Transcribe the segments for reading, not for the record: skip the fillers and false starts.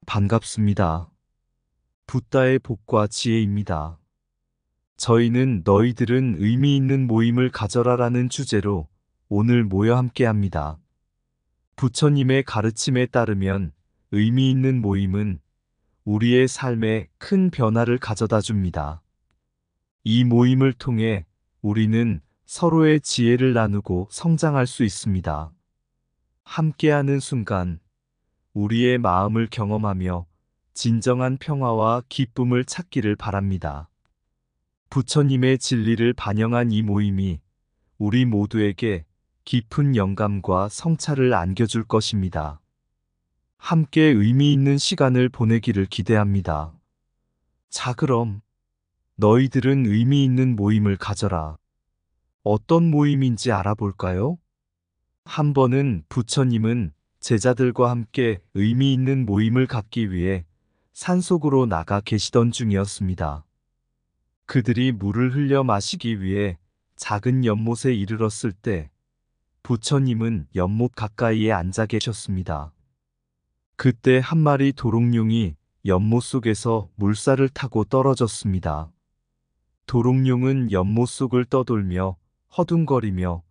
반갑습니다. 붓다의 복과 지혜입니다. 저희는 너희들은 의미 있는 모임을 가져라라는 주제로 오늘 모여 함께 합니다. 부처님의 가르침에 따르면 의미 있는 모임은 우리의 삶에 큰 변화를 가져다 줍니다. 이 모임을 통해 우리는 서로의 지혜를 나누고 성장할 수 있습니다. 함께하는 순간 우리의 마음을 경험하며 진정한 평화와 기쁨을 찾기를 바랍니다. 부처님의 진리를 반영한 이 모임이 우리 모두에게 깊은 영감과 성찰을 안겨줄 것입니다. 함께 의미 있는 시간을 보내기를 기대합니다. 자, 그럼 너희들은 의미 있는 모임을 가져라. 어떤 모임인지 알아볼까요? 한 번은 부처님은 제자들과 함께 의미 있는 모임을 갖기 위해 산속으로 나가 계시던 중이었습니다. 그들이 물을 흘려 마시기 위해 작은 연못에 이르렀을 때 부처님은 연못 가까이에 앉아 계셨습니다. 그때 한 마리 도롱뇽이 연못 속에서 물살을 타고 떨어졌습니다. 도롱뇽은 연못 속을 떠돌며 허둥거리며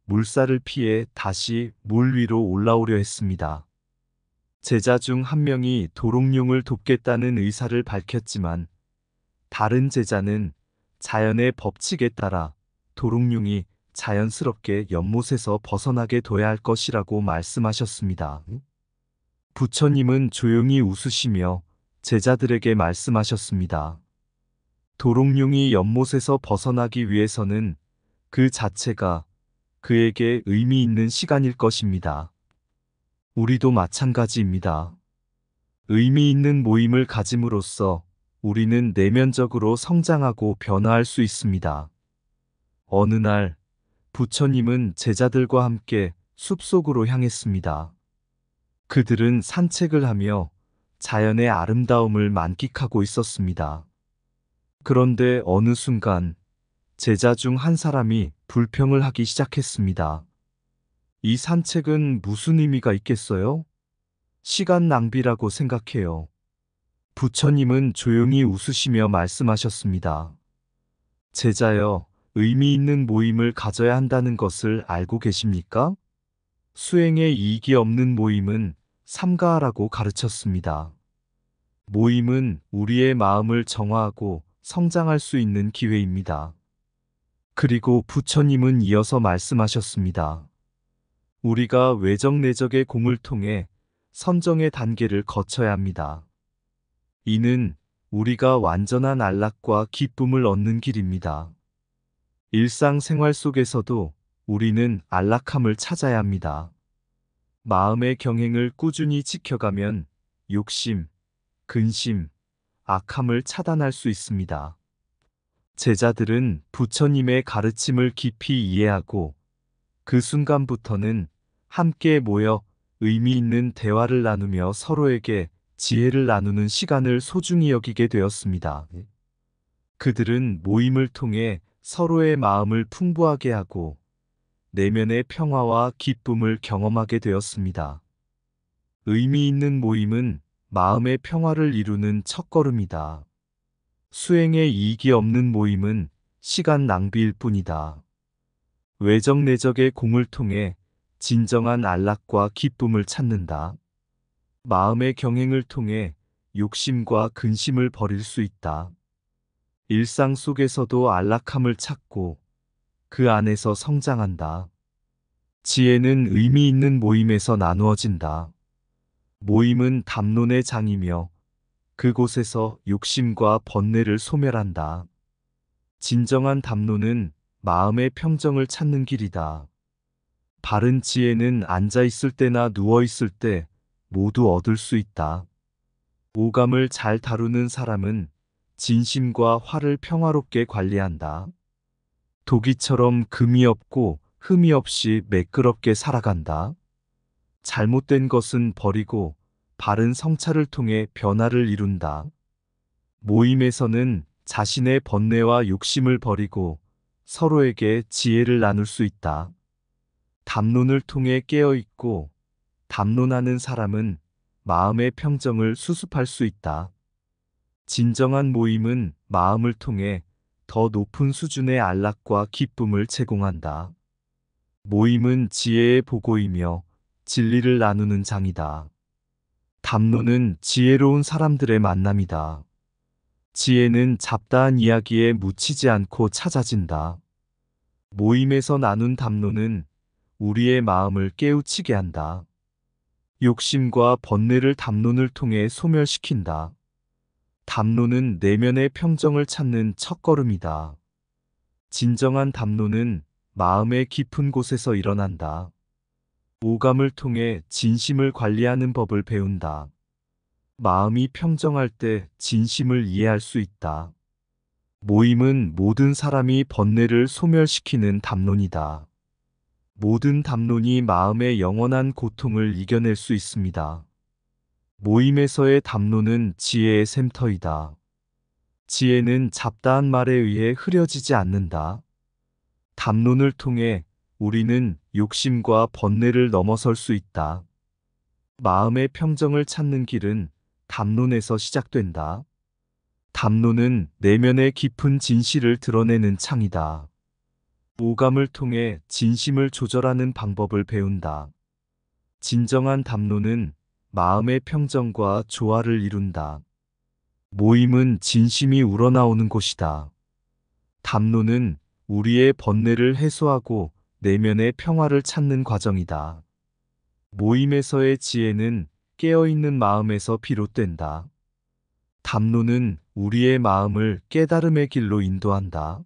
물살을 피해 다시 물 위로 올라오려 했습니다. 제자 중 한 명이 도롱뇽을 돕겠다는 의사를 밝혔지만 다른 제자는 자연의 법칙에 따라 도롱뇽이 자연스럽게 연못에서 벗어나게 둬야 할 것이라고 말씀하셨습니다. 부처님은 조용히 웃으시며 제자들에게 말씀하셨습니다. 도롱뇽이 연못에서 벗어나기 위해서는 그 자체가 그에게 의미 있는 시간일 것입니다. 우리도 마찬가지입니다. 의미 있는 모임을 가짐으로써 우리는 내면적으로 성장하고 변화할 수 있습니다. 어느 날 부처님은 제자들과 함께 숲속으로 향했습니다. 그들은 산책을 하며 자연의 아름다움을 만끽하고 있었습니다. 그런데 어느 순간 제자 중 한 사람이 불평을 하기 시작했습니다. 이 산책은 무슨 의미가 있겠어요? 시간 낭비라고 생각해요. 부처님은 조용히 웃으시며 말씀하셨습니다. 제자여, 의미 있는 모임을 가져야 한다는 것을 알고 계십니까? 수행에 이익이 없는 모임은 삼가하라고 가르쳤습니다. 모임은 우리의 마음을 정화하고 성장할 수 있는 기회입니다. 그리고 부처님은 이어서 말씀하셨습니다. 우리가 외적 내적의 공을 통해 선정의 단계를 거쳐야 합니다. 이는 우리가 완전한 안락과 기쁨을 얻는 길입니다. 일상생활 속에서도 우리는 안락함을 찾아야 합니다. 마음의 경행을 꾸준히 지켜가면 욕심, 근심, 악함을 차단할 수 있습니다. 제자들은 부처님의 가르침을 깊이 이해하고 그 순간부터는 함께 모여 의미 있는 대화를 나누며 서로에게 지혜를 나누는 시간을 소중히 여기게 되었습니다. 그들은 모임을 통해 서로의 마음을 풍부하게 하고 내면의 평화와 기쁨을 경험하게 되었습니다. 의미 있는 모임은 마음의 평화를 이루는 첫걸음이다. 수행에 이익이 없는 모임은 시간 낭비일 뿐이다. 외적 내적의 공을 통해 진정한 안락과 기쁨을 찾는다. 마음의 경행을 통해 욕심과 근심을 버릴 수 있다. 일상 속에서도 안락함을 찾고 그 안에서 성장한다. 지혜는 의미 있는 모임에서 나누어진다. 모임은 담론의 장이며 그곳에서 욕심과 번뇌를 소멸한다. 진정한 담론은 마음의 평정을 찾는 길이다. 바른 지혜는 앉아 있을 때나 누워 있을 때 모두 얻을 수 있다. 오감을 잘 다루는 사람은 진심과 화를 평화롭게 관리한다. 도기처럼 금이 없고 흠이 없이 매끄럽게 살아간다. 잘못된 것은 버리고 바른 성찰을 통해 변화를 이룬다. 모임에서는 자신의 번뇌와 욕심을 버리고 서로에게 지혜를 나눌 수 있다. 담론을 통해 깨어있고 담론하는 사람은 마음의 평정을 수습할 수 있다. 진정한 모임은 마음을 통해 더 높은 수준의 안락과 기쁨을 제공한다. 모임은 지혜의 보고이며 진리를 나누는 장이다. 담론은 지혜로운 사람들의 만남이다. 지혜는 잡다한 이야기에 묻히지 않고 찾아진다. 모임에서 나눈 담론은 우리의 마음을 깨우치게 한다. 욕심과 번뇌를 담론을 통해 소멸시킨다. 담론은 내면의 평정을 찾는 첫걸음이다. 진정한 담론은 마음의 깊은 곳에서 일어난다. 오감을 통해 진심을 관리하는 법을 배운다. 마음이 평정할 때 진심을 이해할 수 있다. 모임은 모든 사람이 번뇌를 소멸시키는 담론이다. 모든 담론이 마음의 영원한 고통을 이겨낼 수 있습니다. 모임에서의 담론은 지혜의 샘터이다. 지혜는 잡다한 말에 의해 흐려지지 않는다. 담론을 통해 우리는 욕심과 번뇌를 넘어설 수 있다. 마음의 평정을 찾는 길은 담론에서 시작된다. 담론은 내면의 깊은 진실을 드러내는 창이다. 오감을 통해 진심을 조절하는 방법을 배운다. 진정한 담론은 마음의 평정과 조화를 이룬다. 모임은 진심이 우러나오는 곳이다. 담론은 우리의 번뇌를 해소하고 내면의 평화를 찾는 과정이다. 모임에서의 지혜는 깨어있는 마음에서 비롯된다. 담론은 우리의 마음을 깨달음의 길로 인도한다.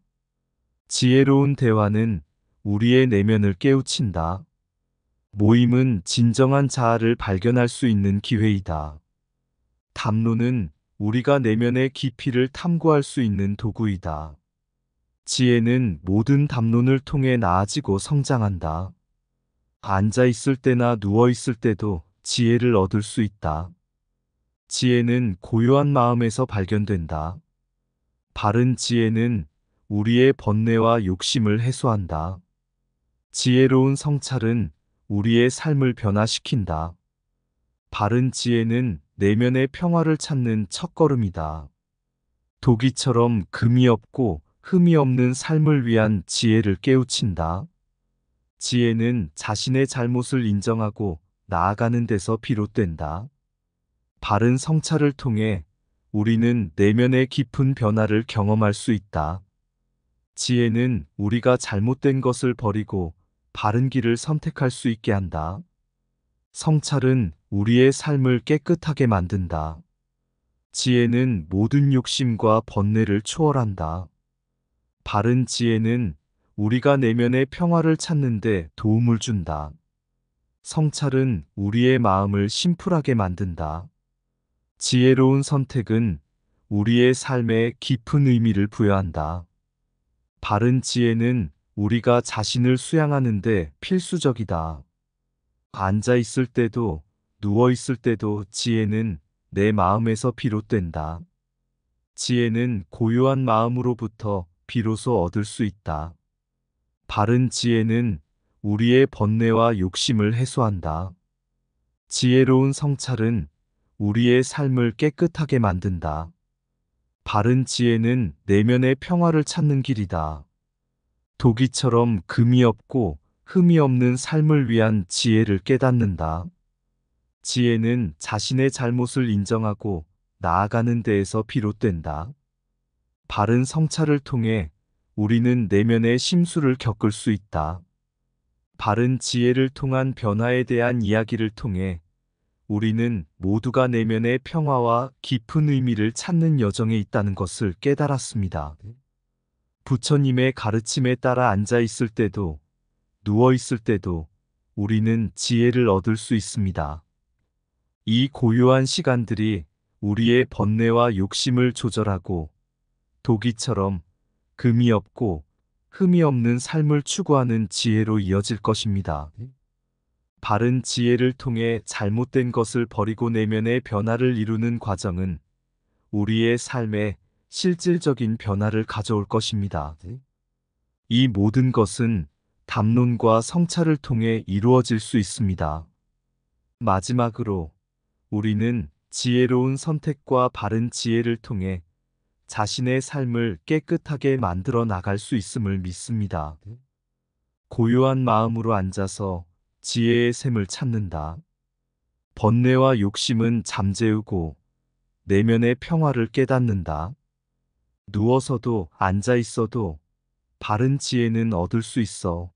지혜로운 대화는 우리의 내면을 깨우친다. 모임은 진정한 자아를 발견할 수 있는 기회이다. 담론은 우리가 내면의 깊이를 탐구할 수 있는 도구이다. 지혜는 모든 담론을 통해 나아지고 성장한다. 앉아 있을 때나 누워 있을 때도 지혜를 얻을 수 있다. 지혜는 고요한 마음에서 발견된다. 바른 지혜는 우리의 번뇌와 욕심을 해소한다. 지혜로운 성찰은 우리의 삶을 변화시킨다. 바른 지혜는 내면의 평화를 찾는 첫걸음이다. 도기처럼 금이 없고 흠이 없는 삶을 위한 지혜를 깨우친다. 지혜는 자신의 잘못을 인정하고 나아가는 데서 비롯된다. 바른 성찰을 통해 우리는 내면의 깊은 변화를 경험할 수 있다. 지혜는 우리가 잘못된 것을 버리고 바른 길을 선택할 수 있게 한다. 성찰은 우리의 삶을 깨끗하게 만든다. 지혜는 모든 욕심과 번뇌를 초월한다. 바른 지혜는 우리가 내면의 평화를 찾는 데 도움을 준다. 성찰은 우리의 마음을 심플하게 만든다. 지혜로운 선택은 우리의 삶에 깊은 의미를 부여한다. 바른 지혜는 우리가 자신을 수양하는 데 필수적이다. 앉아 있을 때도 누워 있을 때도 지혜는 내 마음에서 비롯된다. 지혜는 고요한 마음으로부터 비로소 얻을 수 있다. 바른 지혜는 우리의 번뇌와 욕심을 해소한다. 지혜로운 성찰은 우리의 삶을 깨끗하게 만든다. 바른 지혜는 내면의 평화를 찾는 길이다. 도기처럼 금이 없고 흠이 없는 삶을 위한 지혜를 깨닫는다. 지혜는 자신의 잘못을 인정하고 나아가는 데에서 비롯된다. 바른 성찰을 통해 우리는 내면의 심수를 겪을 수 있다. 바른 지혜를 통한 변화에 대한 이야기를 통해 우리는 모두가 내면의 평화와 깊은 의미를 찾는 여정에 있다는 것을 깨달았습니다. 부처님의 가르침에 따라 앉아 있을 때도 누워 있을 때도 우리는 지혜를 얻을 수 있습니다. 이 고요한 시간들이 우리의 번뇌와 욕심을 조절하고 도기처럼 금이 없고 흠이 없는 삶을 추구하는 지혜로 이어질 것입니다. 바른 지혜를 통해 잘못된 것을 버리고 내면의 변화를 이루는 과정은 우리의 삶에 실질적인 변화를 가져올 것입니다. 이 모든 것은 담론과 성찰을 통해 이루어질 수 있습니다. 마지막으로 우리는 지혜로운 선택과 바른 지혜를 통해 자신의 삶을 깨끗하게 만들어 나갈 수 있음을 믿습니다. 고요한 마음으로 앉아서 지혜의 샘을 찾는다. 번뇌와 욕심은 잠재우고 내면의 평화를 깨닫는다. 누워서도 앉아 있어도 바른 지혜는 얻을 수 있어.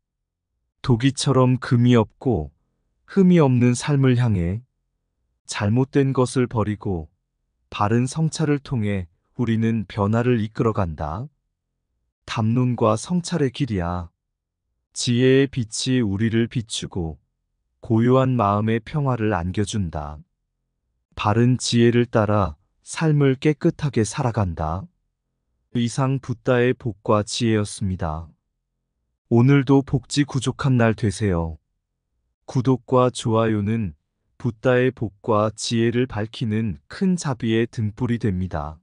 도기처럼 금이 없고 흠이 없는 삶을 향해 잘못된 것을 버리고 바른 성찰을 통해 우리는 변화를 이끌어간다. 담론과 성찰의 길이야. 지혜의 빛이 우리를 비추고 고요한 마음의 평화를 안겨준다. 바른 지혜를 따라 삶을 깨끗하게 살아간다. 이상 붓다의 복과 지혜였습니다. 오늘도 복지 구족한 날 되세요. 구독과 좋아요는 붓다의 복과 지혜를 밝히는 큰 자비의 등불이 됩니다.